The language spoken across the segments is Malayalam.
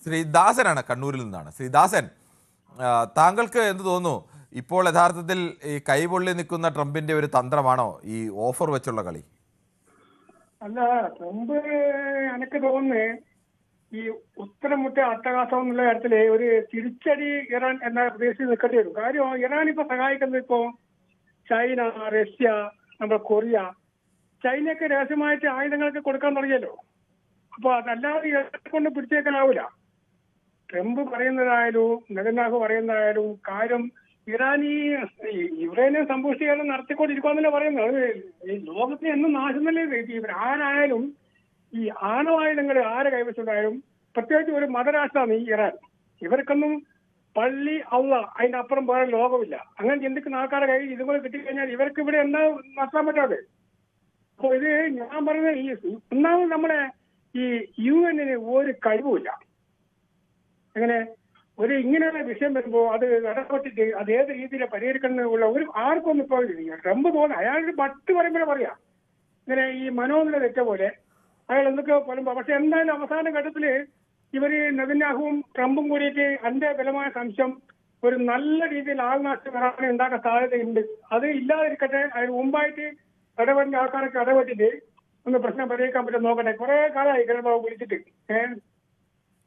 ശ്രീദാസനാണ്, കണ്ണൂരിൽ നിന്നാണ്. ശ്രീദാസൻ, താങ്കൾക്ക് എന്ത് തോന്നുന്നു? ഇപ്പോൾ യഥാർത്ഥത്തിൽ ഈ കൈപൊള്ളി നിൽക്കുന്ന ട്രംപിന്റെ ഒരു തന്ത്രമാണോ ഈ ഓഫർ വെച്ചുള്ള കളി? അല്ല, ട്രംപ് എനിക്ക് തോന്നുന്നു ഈ ഉത്തരമുട്ട അട്ടഹാസം എന്നുള്ള കാര്യത്തില് ഒരു തിരിച്ചടി ഇറാൻ എന്ന പ്രദേശത്ത് നിൽക്കേണ്ടി വരും. കാര്യം ഇറാൻ ഇപ്പൊ സഹായിക്കുന്നത് ഇപ്പോ ചൈന, റഷ്യ, നമ്മുടെ കൊറിയ, ചൈനയൊക്കെ രഹസ്യമായിട്ട് ആയുധങ്ങളൊക്കെ കൊടുക്കാൻ തുടങ്ങിയല്ലോ. അപ്പൊ അതല്ലാതെ ഇറാനെ കൊണ്ട് പിടിച്ചേക്കാനാവൂല. ട്രംപ് പറയുന്നതായാലും നെതന്യാഹു പറയുന്നതായാലും കാര്യം ഇറാൻ ഈ യുക്രൈനെ സമ്പുഷ്ടീകരണം നടത്തിക്കൊണ്ടിരിക്കുവാന്നല്ലേ പറയുന്നത്. അത് ഈ ലോകത്തിന് എന്നും നാശം തന്നെ. ആരായാലും ഈ ആണവായുധങ്ങൾ ആരെ കൈവശമുണ്ടായാലും, പ്രത്യേകിച്ച് ഒരു മതരാഷ്ട്രമാണ് ഈ ഇറാൻ. ഇവർക്കൊന്നും പള്ളി അള്ള അതിന്റെ അപ്പുറം വേറെ ലോകമില്ല. അങ്ങനെ ചിന്തിക്കുന്ന ആൾക്കാരുടെ കയ്യിൽ ഇതുപോലെ കിട്ടിക്കഴിഞ്ഞാൽ ഇവർക്ക് ഇവിടെ എന്താ നടത്താൻ പറ്റാതെ. അപ്പൊ ഇത് ഞാൻ പറയുന്നത് ഈ ഒന്നാമത് നമ്മുടെ ഈ UN ഒരു കഴിവുമില്ല. അങ്ങനെ ഒരു ഇങ്ങനെയുള്ള വിഷയം വരുമ്പോൾ അത് ഇടപെട്ടിട്ട് അത് ഏത് രീതിയിൽ പരിഹരിക്കണമെന്നുള്ള ഒരു ആർക്കൊന്നും ഇപ്പോൾ ട്രംപ് തോന്നുന്നു. അയാളുടെ പട്ട് പറയുമ്പോഴേ പറയാം ഇങ്ങനെ ഈ മനോനില തെറ്റ പോലെ അയാൾ എന്തൊക്കെയോ പറയുമ്പോൾ. പക്ഷെ എന്തായാലും അവസാന ഘട്ടത്തില് ഇവര് നെതന്യാഹുവും ട്രംപും കൂടിയിട്ട് എന്റെ ബലമായ സംശയം ഒരു നല്ല രീതിയിൽ ആൾനാശം വരാൻ ഉണ്ടാക്കാൻ സാധ്യതയുണ്ട്. അത് ഇല്ലാതിരിക്കട്ടെ, അതിന് മുമ്പായിട്ട് ഇടപെടേണ്ട ആൾക്കാരൊക്കെ ഇടപെട്ടിട്ട് ഒന്ന് പ്രശ്നം പരിഹരിക്കാൻ പറ്റും നോക്കട്ടെ. കുറെ കാലമായി കിരണബാബു വിളിച്ചിട്ട്,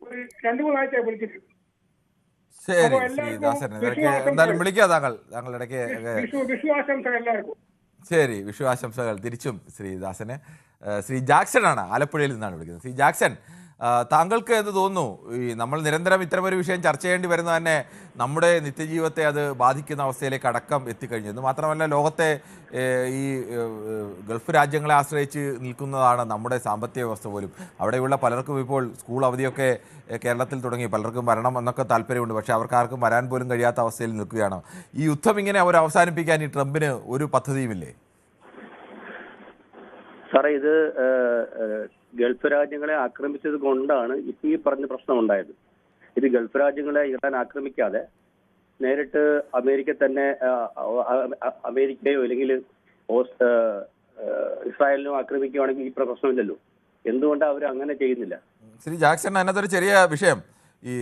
ഒരു 2-3 ആഴ്ചയായി വിളിച്ചിട്ട്. ശരി ശ്രീദാസൻ, എന്തായാലും വിളിക്കുക താങ്കൾ ഇടയ്ക്ക്. വിഷുവാശംസകൾ എല്ലാവർക്കും. ശരി, വിഷു ആശംസകൾ തിരിച്ചും ശ്രീദാസന്. ശ്രീ ജാക്സൺ ആണ്, ആലപ്പുഴയിൽ നിന്നാണ് വിളിക്കുന്നത്. ശ്രീ ജാക്സൺ, താങ്കൾക്ക് എന്ത് തോന്നുന്നു? ഈ നമ്മൾ നിരന്തരം ഇത്തരമൊരു വിഷയം ചർച്ച ചെയ്യേണ്ടി വരുന്നത് തന്നെ നമ്മുടെ നിത്യജീവിതത്തെ അത് ബാധിക്കുന്ന അവസ്ഥയിലേക്ക് അടക്കം എത്തിക്കഴിഞ്ഞു. എന്ന് മാത്രമല്ല, ലോകത്തെ ഈ ഗൾഫ് രാജ്യങ്ങളെ ആശ്രയിച്ച് നിൽക്കുന്നതാണ് നമ്മുടെ സാമ്പത്തിക വ്യവസ്ഥ പോലും. അവിടെയുള്ള പലർക്കും ഇപ്പോൾ സ്കൂൾ അവധിയൊക്കെ കേരളത്തിൽ തുടങ്ങി, പലർക്കും വരണം എന്നൊക്കെ താല്പര്യമുണ്ട്. പക്ഷേ അവർക്കാർക്കും വരാൻ പോലും കഴിയാത്ത അവസ്ഥയിൽ നിൽക്കുകയാണ്. ഈ യുദ്ധം ഇങ്ങനെ അവർ അവസാനിപ്പിക്കാൻ ഈ ട്രംപിന് ഒരു പദ്ധതിയുമില്ലേ? സാറേ, ഇത് ഗൾഫ് രാജ്യങ്ങളെ ആക്രമിച്ചത് കൊണ്ടാണ് ഇപ്പൊ ഈ പറഞ്ഞ പ്രശ്നം ഉണ്ടായത്. ഇത് ഗൾഫ് രാജ്യങ്ങളെ ഇറാൻ ആക്രമിക്കാതെ നേരിട്ട് അമേരിക്ക തന്നെ, അമേരിക്കയോ അല്ലെങ്കിൽ ഇസ്രായേലിനോ ആക്രമിക്കുകയാണെങ്കിൽ ഈ പ്രശ്നമില്ലല്ലോ. എന്തുകൊണ്ടാണ് അവർ അങ്ങനെ ചെയ്യുന്നില്ല? ശ്രീ ജാക്സൺ, അതിനകത്തൊരു ചെറിയ വിഷയം, ഈ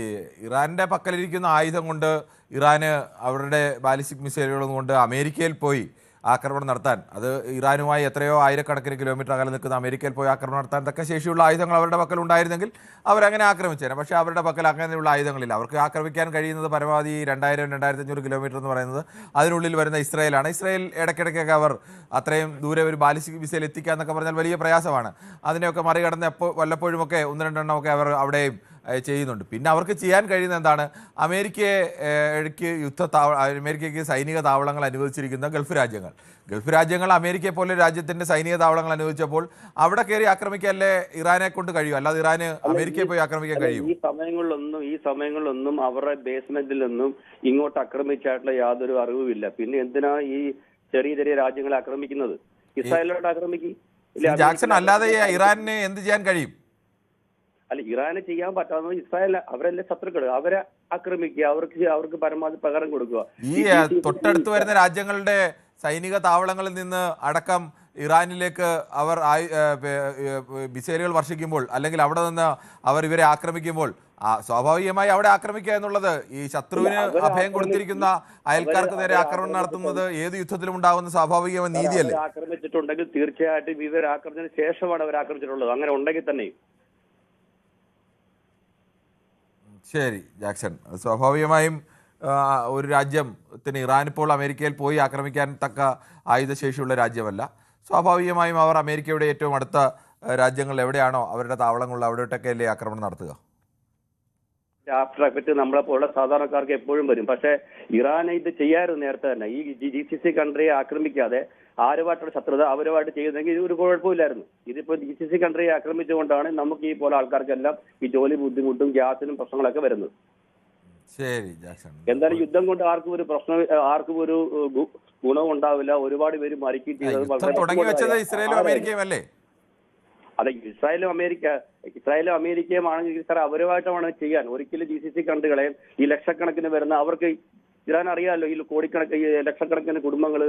ഇറാന്റെ പക്കലിരിക്കുന്ന ആയുധം കൊണ്ട് ഇറാന് അവരുടെ ബാലിസ്റ്റിക് മിസൈലുകളും കൊണ്ട് അമേരിക്കയിൽ പോയി ആക്രമണം നടത്താൻ, അത് ഇറാനുമായി എത്രയോ ആയിരക്കണക്കിന് കിലോമീറ്റർ അകലെ നിൽക്കുന്ന അമേരിക്കയിൽ പോയി ആക്രമണം നടത്താൻ തക്ക ശേഷിയുള്ള ആയുധങ്ങൾ അവരുടെ പക്കൽ ഉണ്ടായിരുന്നെങ്കിൽ അവരങ്ങനെ ആക്രമിച്ചേനെ. പക്ഷേ അവരുടെ പക്കൽ അങ്ങനെയുള്ള ആയുധങ്ങളില്ല. അവർക്ക് ആക്രമിക്കാൻ കഴിയുന്നത് പരമാവധി 2000-2500 കിലോമീറ്റർ എന്ന് പറയുന്നത് അതിനുള്ളിൽ വരുന്ന ഇസ്രായേലാണ്. ഇസ്രായേൽ ഇടയ്ക്കിടയ്ക്കൊക്കെ അവർ അത്രയും ദൂരെ ഒരു ബാലിസ്റ്റിക് മിസൈൽ എത്തിക്കുക എന്നൊക്കെ പറഞ്ഞാൽ വലിയ പ്രയാസമാണ്. അതിനെയൊക്കെ മറികടന്ന് വല്ലപ്പോഴുമൊക്കെ 1-2 എണ്ണമൊക്കെ അവർ അവിടെയും ചെയ്യുന്നുണ്ട്. പിന്നെ അവർക്ക് ചെയ്യാൻ കഴിയുന്ന എന്താണ്? അമേരിക്കയ്ക്ക് അമേരിക്കയ്ക്ക് സൈനിക താവളങ്ങൾ അനുവദിച്ചിരിക്കുന്ന ഗൾഫ് രാജ്യങ്ങൾ അമേരിക്കയെ പോലെ രാജ്യത്തിന്റെ സൈനിക താവളങ്ങൾ അനുവദിച്ചപ്പോൾ അവിടെ കയറി ആക്രമിക്കാനല്ലേ ഇറാനെ കൊണ്ട് കഴിയും, അല്ലാതെ ഇറാന് അമേരിക്കയെ പോയി ആക്രമിക്കാൻ കഴിയും? ഈ സമയങ്ങളിലൊന്നും അവരുടെ ബേസ്മെന്റിലൊന്നും ഇങ്ങോട്ട് ആക്രമിച്ചായിട്ടുള്ള യാതൊരു അറിവുമില്ല. പിന്നെ എന്തിനാ ഈ ചെറിയ ചെറിയ രാജ്യങ്ങളെ ആക്രമിക്കുന്നത്? ഇസ്രായേലിലോട്ട് ആക്രമിക്കും. ജാക്സൺ, അല്ലാതെ ഇറാന് എന്ത് ചെയ്യാൻ കഴിയും? അല്ല, ഇറാന് ചെയ്യാൻ പറ്റാവുന്നത് ഇസ്രായേൽ അവരല്ലേ ശത്രുക്കൾ, അവരെ ആക്രമിക്കുക, അവർക്ക് പരമാവധി പകരം കൊടുക്കുക. ഈ തൊട്ടടുത്ത് വരുന്ന രാജ്യങ്ങളുടെ സൈനിക താവളങ്ങളിൽ നിന്ന് അടക്കം ഇറാനിലേക്ക് അവർ മിസൈലുകൾ വർഷിക്കുമ്പോൾ, അല്ലെങ്കിൽ അവിടെ നിന്ന് അവർ ഇവരെ ആക്രമിക്കുമ്പോൾ സ്വാഭാവികമായി അവിടെ ആക്രമിക്കുക എന്നുള്ളത് ഈ ശത്രുവിന് അഭയം കൊടുത്തിരിക്കുന്ന അയൽക്കാർക്ക് നേരെ ആക്രമണം നടത്തുന്നത് ഏത് യുദ്ധത്തിലും ഉണ്ടാകുന്ന സ്വാഭാവികമായ നീതിയല്ലേ? ആക്രമിച്ചിട്ടുണ്ടെങ്കിൽ തീർച്ചയായിട്ടും ഇവർ ആക്രമിച്ചതിന് ശേഷമാണ് അവർ ആക്രമിച്ചിട്ടുള്ളത്. അങ്ങനെ ഉണ്ടെങ്കിൽ തന്നെ. ശരി ജാക്സൺ, സ്വാഭാവികമായും ഒരു രാജ്യത്തിന് ഇറാൻ ഇപ്പോൾ അമേരിക്കയിൽ പോയി ആക്രമിക്കാൻ തക്ക ആയുധശേഷിയുള്ള രാജ്യമല്ല. സ്വാഭാവികമായും അവർ അമേരിക്കയുടെ ഏറ്റവും അടുത്ത രാജ്യങ്ങൾ എവിടെയാണോ അവരുടെ താവളങ്ങൾ അവിടെയൊട്ടൊക്കെ അല്ലേ ആക്രമണം നടത്തുക. ആഫ്റ്റർ എഫക്റ്റ് നമ്മളെ പോലുള്ള സാധാരണക്കാർക്ക് എപ്പോഴും വരും. പക്ഷേ ഇറാൻ ഇത് ചെയ്യാറുണ്ട് നേരത്തെ തന്നെ. ഈ GCC കൺട്രിയെ ആക്രമിക്കാതെ ആരുമായിട്ടുള്ള ശത്രുത അവരുമായിട്ട് ചെയ്യുന്നെങ്കിൽ ഒരു കുഴപ്പമില്ലായിരുന്നു. ഇതിപ്പോ GCC കൺട്രിയെ ആക്രമിച്ചുകൊണ്ടാണ് നമുക്ക് ഈ പോലെ ആൾക്കാർക്കെല്ലാം ഈ ജോലി ബുദ്ധിമുട്ടും ഗ്യാസിനും പ്രശ്നങ്ങളൊക്കെ വരുന്നത്. ശരി ജാക്സൺ, എന്തായാലും യുദ്ധം കൊണ്ട് ആർക്കും ഒരു ഗുണവും ഉണ്ടാവില്ല. ഒരുപാട് പേര് മരിക്കുകയും ചെയ്തത് ഇസ്രായേലും അമേരിക്കയും അല്ലേ? അതെ, ഇസ്രായേലും അമേരിക്കയും ആണെങ്കിൽ സാർ അവരുമായിട്ടാണ് ചെയ്യാൻ. ഒരിക്കലും GCC കൺട്രികളെയും ഈ ലക്ഷക്കണക്കിന് വരുന്ന അവർക്ക് ഇറാൻ അറിയാമല്ലോ, ഈ ലക്ഷക്കണക്കിന് കുടുംബങ്ങൾ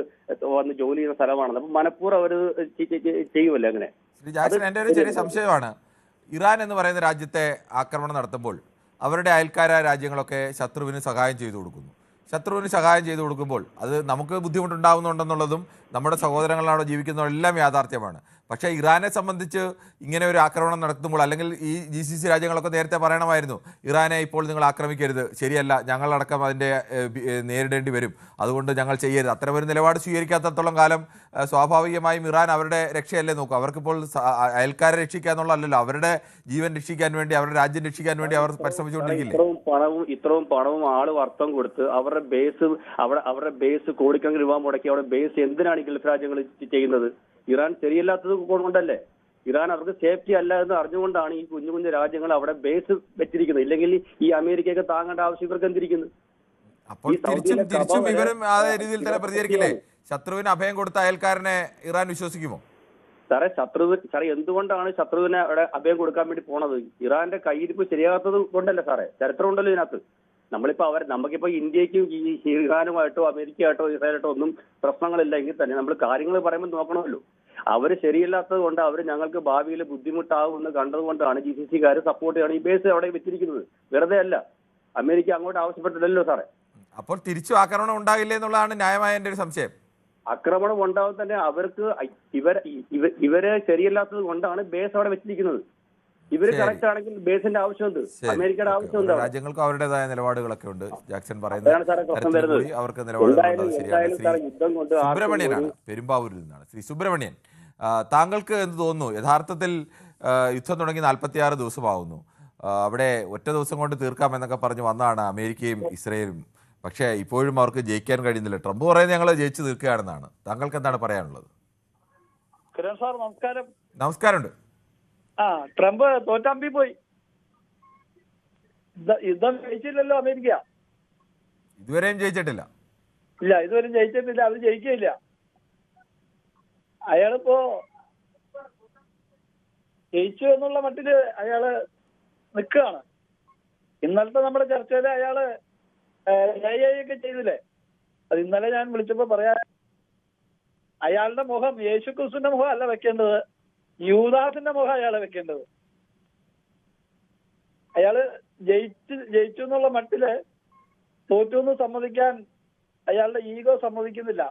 വന്ന് ജോലി ചെയ്യുന്ന സ്ഥലമാണെന്ന്. അപ്പൊ മനഃപൂർവ്വം അവർ ചെയ്യുമല്ലോ അങ്ങനെ. ശ്രീ ജാക്സൺ, എൻ്റെ ഒരു ചെറിയ സംശയമാണ്, ഇറാൻ എന്ന് പറയുന്ന രാജ്യത്തെ ആക്രമണം നടത്തുമ്പോൾ അവരുടെ അയൽക്കാരായ രാജ്യങ്ങളൊക്കെ ശത്രുവിന് സഹായം ചെയ്തു കൊടുക്കുന്നു. ശത്രുവിന് സഹായം ചെയ്തു കൊടുക്കുമ്പോൾ അത് നമുക്ക് ബുദ്ധിമുട്ടുണ്ടാകുന്നുണ്ടെന്നുള്ളതും നമ്മുടെ സഹോദരങ്ങളവിടെ ജീവിക്കുന്നതെല്ലാം യാഥാർത്ഥ്യമാണ്. പക്ഷേ ഇറാനെ സംബന്ധിച്ച് ഇങ്ങനെ ഒരു ആക്രമണം നടത്തുമ്പോൾ, അല്ലെങ്കിൽ ഈ GCC രാജ്യങ്ങളൊക്കെ നേരത്തെ പറയണമായിരുന്നു, ഇറാനെ ഇപ്പോൾ നിങ്ങൾ ആക്രമിക്കരുത്, ശരിയല്ല, ഞങ്ങളടക്കം അതിൻ്റെ നേരിടേണ്ടി വരും, അതുകൊണ്ട് ഞങ്ങൾ ചെയ്യരുത്. അത്തരമൊരു നിലപാട് സ്വീകരിക്കാത്തത്തോളം കാലം സ്വാഭാവികമായും ഇറാൻ അവരുടെ രക്ഷയല്ലേ നോക്കും. അവർക്കിപ്പോൾ അയൽക്കാരെ രക്ഷിക്കുക എന്നുള്ളതല്ലല്ലോ, അവരുടെ ജീവൻ രക്ഷിക്കാൻ വേണ്ടി, അവരുടെ രാജ്യം രക്ഷിക്കാൻ വേണ്ടി അവർ പരിശ്രമിച്ചുകൊണ്ടിരിക്കില്ലേ? ഇത്രയും പണവും ആള് വർത്തം കൊടുത്ത് അവരുടെ ബേസ് കോടിക്കണക്കിന് രൂപ മുടക്കി അവിടെ ബേസ് എന്തിനാണ് ഈ ഗൾഫ് രാജ്യങ്ങൾ ചെയ്യുന്നത്? ഇറാൻ ശരിയല്ലാത്തത് കൊണ്ടല്ലേ? ഇറാൻ അവർക്ക് സേഫ്റ്റി അല്ല എന്ന് അറിഞ്ഞുകൊണ്ടാണ് ഈ കുഞ്ഞു കുഞ്ഞു രാജ്യങ്ങൾ അവിടെ ബേസ് വെച്ചിരിക്കുന്നത്. ഇല്ലെങ്കിൽ ഈ അമേരിക്കയൊക്കെ താങ്ങേണ്ട ആവശ്യം ഇവർക്ക് എന്തിരിക്കുന്നു? അപ്പോൾ തിരിച്ചും ഇവരും ആ രീതിയിൽ തന്നെ പ്രതികരിക്കില്ലേ? ശത്രുവിന് അഭയം കൊടുത്ത അയൽക്കാരനെ ഇറാൻ വിശ്വസിക്കുമോ? സാറേ എന്തുകൊണ്ടാണ് ശത്രുവിനെ അവിടെ അഭയം കൊടുക്കാൻ വേണ്ടി പോണത്? ഇറാന്റെ കയ്യിരിപ്പ് ശരിയാകാത്തത് കൊണ്ടല്ലേ സാറേ? ചരിത്രം ഉണ്ടല്ലോ ഇതിനകത്ത്. നമുക്കിപ്പോ ഇന്ത്യക്കും ഈ ഇറാനുമായിട്ടോ അമേരിക്കയായിട്ടോ ഇസ്രായേലായിട്ടോ ഒന്നും പ്രശ്നങ്ങളില്ല എങ്കിൽ തന്നെ നമ്മൾ കാര്യങ്ങൾ പറയുമ്പോൾ നോക്കണമല്ലോ. അവര് ശരിയല്ലാത്തത് കൊണ്ട് അവർ ഞങ്ങൾക്ക് ഭാവിയിൽ ബുദ്ധിമുട്ടാവുമെന്ന് കണ്ടതുകൊണ്ടാണ് GCC-കാർ സപ്പോർട്ട് ചെയ്യാണ് ഈ ബേസ് അവിടെ വെച്ചിരിക്കുന്നത്. വെറുതെ അല്ല, അമേരിക്ക അങ്ങോട്ട് ആവശ്യപ്പെട്ടില്ലല്ലോ സാറേ. അപ്പോൾ തിരിച്ചു ആക്രമണം ഉണ്ടാകില്ലേ എന്നുള്ളതാണ് ന്യായമായ എൻ്റെ ഒരു സംശയം. ആക്രമണം ഉണ്ടാവും തന്നെ. അവർക്ക് ഇവര് ശരിയല്ലാത്തത് കൊണ്ടാണ് ബേസ് അവിടെ വെച്ചിരിക്കുന്നത്. ഇവര് കറക്റ്റ് ആണെങ്കിൽ ബേസിന്റെ ആവശ്യമുണ്ട്, അമേരിക്കയുടെ ആവശ്യമുണ്ട്. രാജ്യങ്ങൾക്ക് അവരുടേതായ നിലപാടുകളൊക്കെ ഉണ്ട്. ജാക്സൺ അവർക്ക് നിലപാടുകളുണ്ട്. സുബ്രഹ്മണ്യനാണ് പെരുമ്പാവൂരിൽ നിന്നാണ്. ശ്രീ സുബ്രഹ്മണ്യൻ, താങ്കൾക്ക് എന്ത് തോന്നുന്നു? യഥാർത്ഥത്തിൽ യുദ്ധം തുടങ്ങി 46 ദിവസമാവുന്നു. അവിടെ ഒറ്റ ദിവസം കൊണ്ട് തീർക്കാമെന്നൊക്കെ പറഞ്ഞ് വന്നതാണ് അമേരിക്കയും ഇസ്രയേലും. പക്ഷേ ഇപ്പോഴും അവർക്ക് ജയിക്കാൻ കഴിയുന്നില്ല. ട്രംപ് പറയുന്നത് ഞങ്ങൾ ജയിച്ചു തീർക്കുകയാണെന്നാണ്. താങ്കൾക്ക് എന്താണ് പറയാനുള്ളത്? കിരൺ സാർ നമസ്കാരം. നമസ്കാരമുണ്ട്. ട്രംപ് തോറ്റാമ്പി പോയി. യുദ്ധം ജയിച്ചില്ലല്ലോ അമേരിക്ക. ഇതുവരെയും ജയിച്ചിട്ടില്ല. ഇല്ല, ഇതുവരെയും ജയിച്ചിട്ടില്ല. അത് ജയിക്കില്ല. അയാളിപ്പോ ജയിച്ചു എന്നുള്ള മട്ടില് അയാള് നിൽക്കുകയാണ്. ഇന്നലത്തെ നമ്മുടെ ചർച്ചയില് അയാള് ഒക്കെ ചെയ്തില്ലേ? അത് ഇന്നലെ ഞാൻ വിളിച്ചപ്പോ പറയാ, അയാളുടെ മുഖം യേശു ക്രിസ്തുവിന്റെ മുഖം അല്ല വെക്കേണ്ടത്, യൂദാസിന്റെ മുഖം അയാളെ വെക്കേണ്ടത്. അയാള് ജയിച്ചു എന്നുള്ള മട്ടില് തോറ്റു എന്ന് സമ്മതിക്കാൻ അയാളുടെ ഈഗോ സമ്മതിക്കുന്നില്ല.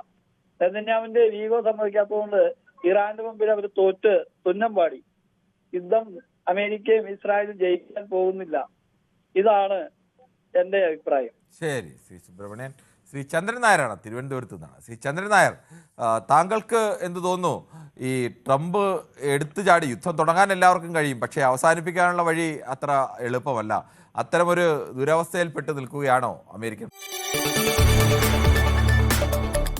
നെതന്യാഹുവിന്റെ ഈഗോ സമ്മതിക്കാത്തതുകൊണ്ട് ഇറാന്റെ മുമ്പിൽ അവർ തോറ്റ് തുന്നം പാടി. യുദ്ധം അമേരിക്കയും ഇസ്രായേലും ജയിക്കാൻ പോകുന്നില്ല. ഇതാണ് എന്റെ അഭിപ്രായം. ശരി, ശ്രീ സുബ്രഹ്മണ്യൻ. ശ്രീ ചന്ദ്രൻ നായരാണ്, തിരുവനന്തപുരത്ത് നിന്നാണ്. ശ്രീ ചന്ദ്രൻ നായർ, താങ്കൾക്ക് എന്ത് തോന്നുന്നു? ഈ ട്രംപ് എടുത്തു ചാടി യുദ്ധം തുടങ്ങാൻ എല്ലാവർക്കും കഴിയും, പക്ഷേ അവസാനിപ്പിക്കാനുള്ള വഴി അത്ര എളുപ്പമല്ല. അത്തരമൊരു ദുരവസ്ഥയിൽപ്പെട്ട് നിൽക്കുകയാണോ അമേരിക്കൻ?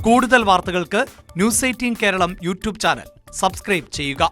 കൂടുതൽ വാർത്തകൾക്ക് News 18 Keralam YouTube channel subscribe ചെയ്യുക.